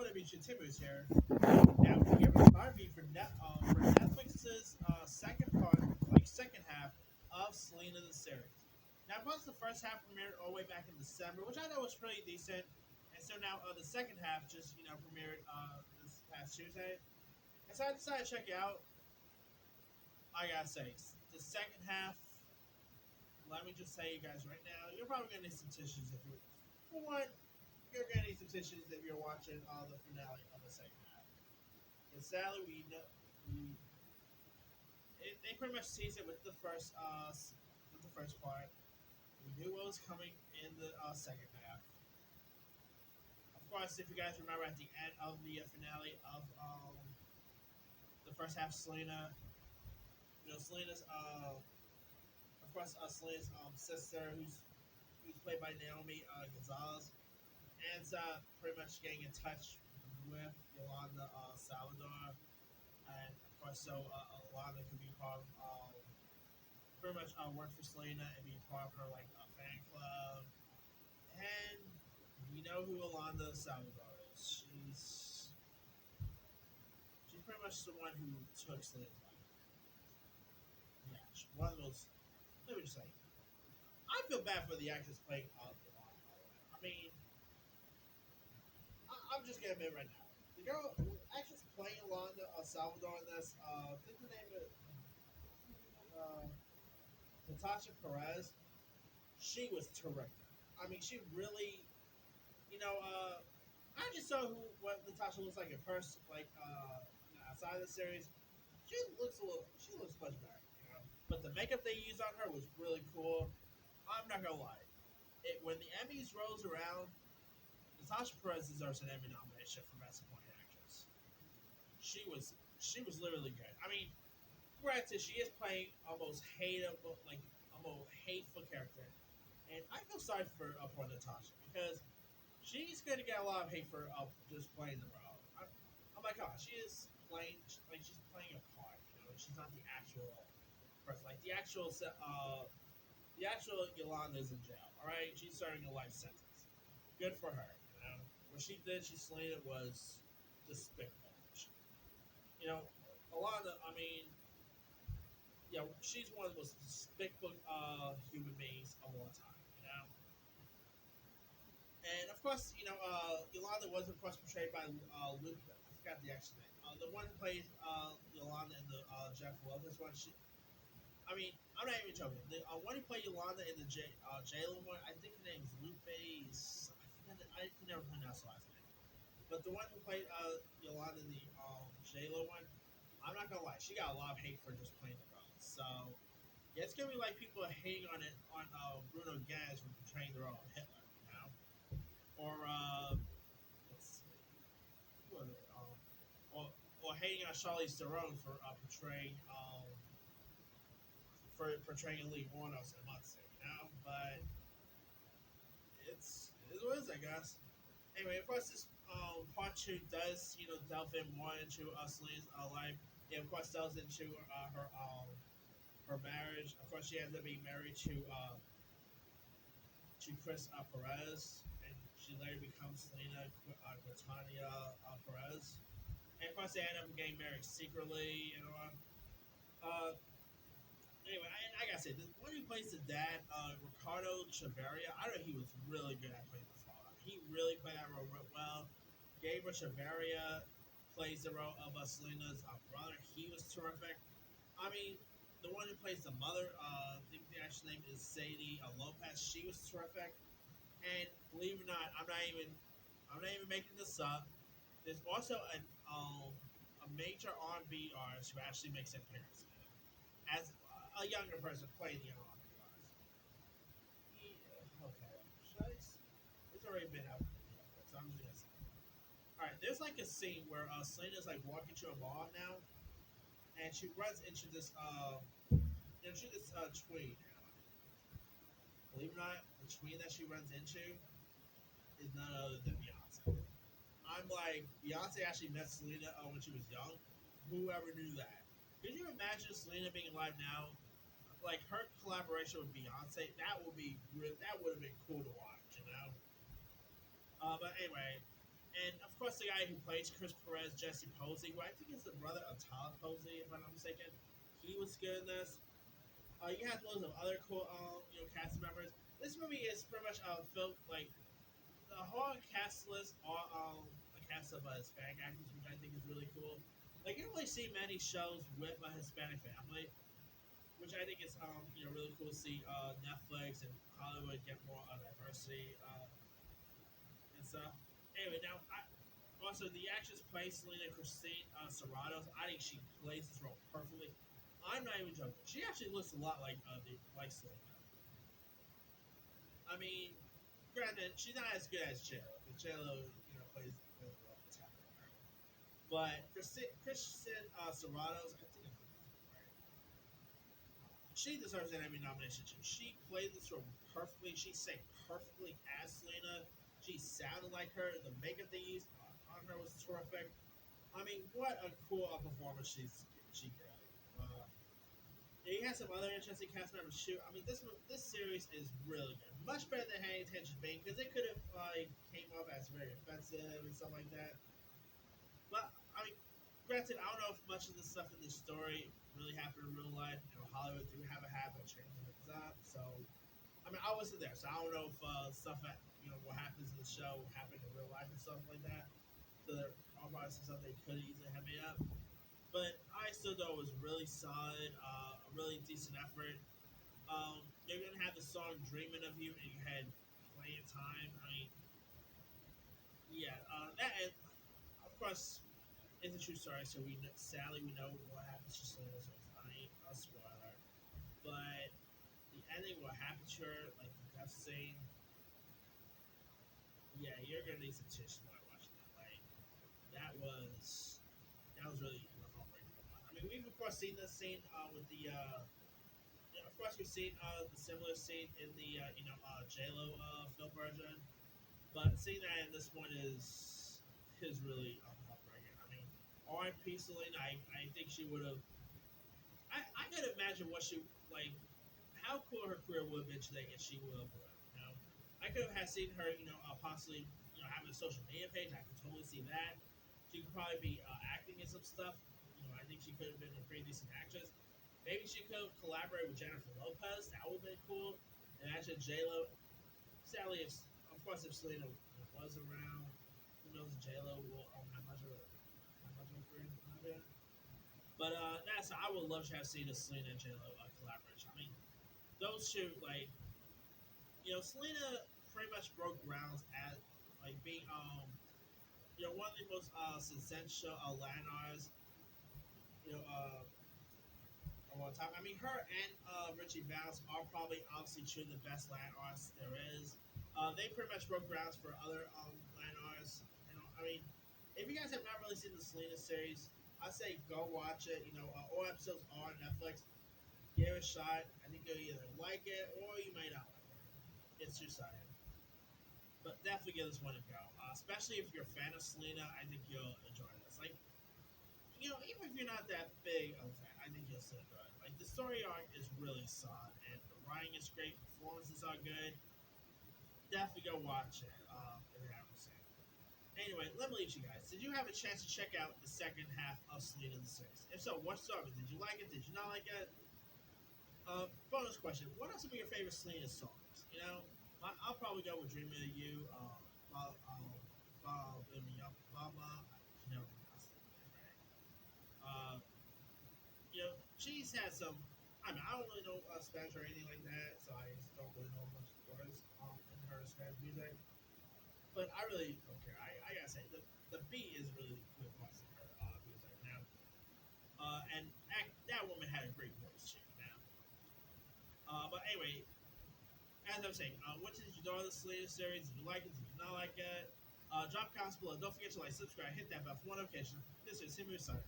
Timmons here. Now, here is my review for Netflix's second half of Selena the Series. Now, plus the first half premiered all the way back in December, which I thought was pretty decent, and so now the second half just premiered this past Tuesday, and so I decided to check it out. I gotta say, the second half. Let me just say, you guys, right now, you're probably gonna need some tissues if you. For one, you're gonna need some tissues if you're watching the finale of the second half. And sadly, we know we they pretty much teased it with the first part. We knew what was coming in the second half. Of course, if you guys remember at the end of the finale of the first half, Selena, Selena's of course Selena's sister, who's played by Naomi Gonzalez, ends up pretty much getting in touch with Yolanda Salvador, and of course, so Yolanda could be part of pretty much work for Selena and be part of her like fan club. And we know who Yolanda Salvador is. She's pretty much the one who took Selena's life. Yeah, one of those. Let me just say, I feel bad for the actress playing Yolanda. I mean, I'm just gonna admit right now, the girl who actress playing Yolanda Salvador in this, I think the name is Natasha Perez. She was terrific. I mean, she really, you know, I just saw what Natasha looks like in person, like outside of the series. She looks much better, But the makeup they used on her was really cool. I'm not gonna lie, when the Emmys rolls around, Natasha Perez deserves an Emmy nomination for Best Supporting Actress. She was literally good. I mean, granted, she is playing almost hateful character, and I feel sorry for Natasha because she's going to get a lot of hate for just playing the role. I'm like, oh, she is playing like she's playing a part. She's not the actual person. Like the actual Yolanda is in jail. All right, she's starting a life sentence. Good for her. What she did, she slayed it was despicable. Yolanda. I mean, yeah, she's one of the most despicable human beings of all time. And of course, Yolanda was of course portrayed by Luke. I forgot the actual name. The one who played Yolanda in the Jeff Lopez one. I mean, I'm not even joking. The one who played Yolanda in the Jalen one, I think the name is Lupe. I can never pronounce the last name. But the one who played Yolanda in the Jalen one, I'm not gonna lie, she got a lot of hate for just playing the role. So yeah, it's gonna be like people hating on it on Bruno Gans for portraying the role of Hitler, or let's see, what, or hating on Charlize Theron for portraying Lee Warnos in Munster, But it is what it is, I guess. Anyway, of course, this part two does delve in more into Selena's life. It of course delves into her marriage. Of course, she ends up being married to Chris Perez, and she later becomes Selena Quintanilla Perez. And of course, they end up getting married secretly. Uh, anyway, I gotta say, the one who plays the dad, Ricardo Chavarria, I know he was really good at playing the father. He really played that role well. Gabriel Chavarria plays the role of Selena's brother. He was terrific. I mean, the one who plays the mother, I think the actual name is Sadie Lopez. She was terrific. And believe it or not, I'm not even making this up. There's also a major R&B artist who actually makes an appearance as a younger person playing the R&B artist. Okay, it's already been out, so I'm just gonna say. All right, there's like a scene where Selena's like walking to a mall now, and she runs into this tween. Believe it or not, the tween that she runs into is none other than Beyonce. I'm like, Beyonce actually met Selena when she was young. Whoever knew that? Could you imagine Selena being alive now? Like her collaboration with Beyonce, that would have been cool to watch. But anyway, And of course, the guy who plays Chris Perez, Jesse Posey, who I think is the brother of Tyler Posey, if I'm not mistaken, he was good in this. You have loads of other cool, cast members. This movie is pretty much filled like the whole cast list are a cast of Hispanic actors, which I think is really cool. Like you don't really see many shows with a Hispanic family, which I think is really cool to see Netflix and Hollywood get more diversity and stuff. Anyway, now also the actress plays Selena Christine Serratos. I think she plays this role perfectly. I'm not even joking. She actually looks a lot like Selena. I mean, granted, she's not as good as J-Lo. Because J-Lo, plays really well in her. But Kristen Serratos, I think she deserves an Emmy nomination too. She played this role perfectly. She sang perfectly as Selena. She sounded like her. The makeup they used on her was terrific. I mean, what a cool performance she got. Yeah, he has some other interesting cast members too. I mean, this series is really good, much better than Hanging Tension Bane because they could have came off as very offensive and stuff like that. But I mean, granted, I don't know if much of the stuff in this story really happened in real life. Hollywood do have a habit of changing things up. So I mean, I wasn't there, so I don't know if stuff that what happens in the show happened in real life and stuff like that. So there are probably some stuff they could easily have made up. But I still thought it was really solid, a really decent effort. You're gonna have the song "Dreaming of You" in your head plenty of time. I mean, yeah, that is, of course it's a true story. So sadly we know what happens to Selena. So it's not a spoiler, but the ending, what happened to her, like the death scene. Yeah, you're gonna need some tissue while watching that. Like that was really heartbreaking. I mean, we've of course seen this scene with the. Yeah, of course, we've seen the similar scene in the J Lo film version, but seeing that in this one is really heartbreaking. I mean, R.I.P. Selena. I think she would have. I could imagine what she like. How cool her career would have been today if she would have lived. I could have had seen her. Possibly having a social media page. I could totally see that. She could probably be acting in some stuff. I think she could have been a pretty decent actress. Maybe she could have collaborated with Jennifer Lopez. That would have been cool. And actually, J Lo. Sadly, of course, if Selena was around, who knows? J Lo will have much of a career in that. But that's I would love to have seen a Selena and J Lo collaboration. I mean, those two Selena pretty much broke grounds at being one of the most sensational land artists of all time. I mean, her and Richie Valens are probably obviously two of the best land artists there is. They pretty much broke grounds for other land artists. I mean, if you guys have not really seen the Selena series, I say go watch it. All episodes are on Netflix. Give it a shot. I think you'll either like it or you might not like it. It's your side. But definitely give this one a go. Especially if you're a fan of Selena, I think you'll enjoy this. Like, even if you're not that big of a fan, I think you'll still enjoy it. Like, the story arc is really solid, and the writing is great, performances are good. Definitely go watch it if you haven't seen it. Anyway, let me leave you guys. Did you have a chance to check out the second half of Selena the Series? If so, what's up? Did you like it? Did you not like it? Bonus question: what are some of your favorite Selena songs? I'll probably go with "Dreaming of You," Bob and Mama. I can never pronounce it right. She's had some. I mean, I don't really know Spanish or anything like that, so I just don't really know much words in her Spanish music. But I really don't care. I gotta say, the beat is really cool parts in her music now. That woman had a great voice too. Now, but anyway, as I was saying, what did you know of the Selena series? Did you like it? Did you not like it? Drop comments below. Don't forget to like, subscribe, hit that bell for more notifications. This is Him Signing.